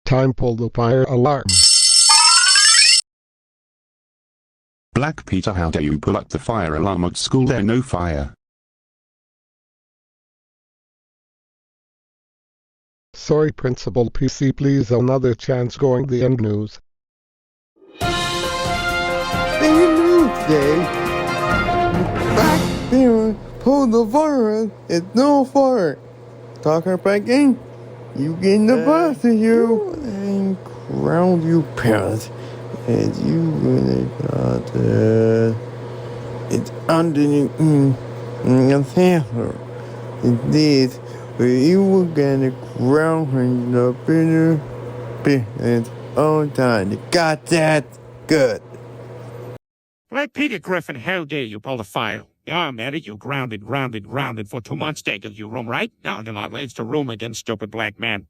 Time pull the fire alarm. Black Peter, how dare you pull up the fire alarm at school? There's no fire. Sorry, Principal PC, please another chance going the end news. In the news today, Black Peter pulled the fire. It's no fire. Talking back in. You getting the bus of you and ground you parents. And you really got it's underneath the hammer. Indeed, where you were gonna ground up in the business all time. You got that? Good. Black Peter Griffin, how dare you pull the fire? Yeah, I'm at it. You grounded for 2 months. Take you room, right? Now, do not leave the room again, stupid black man.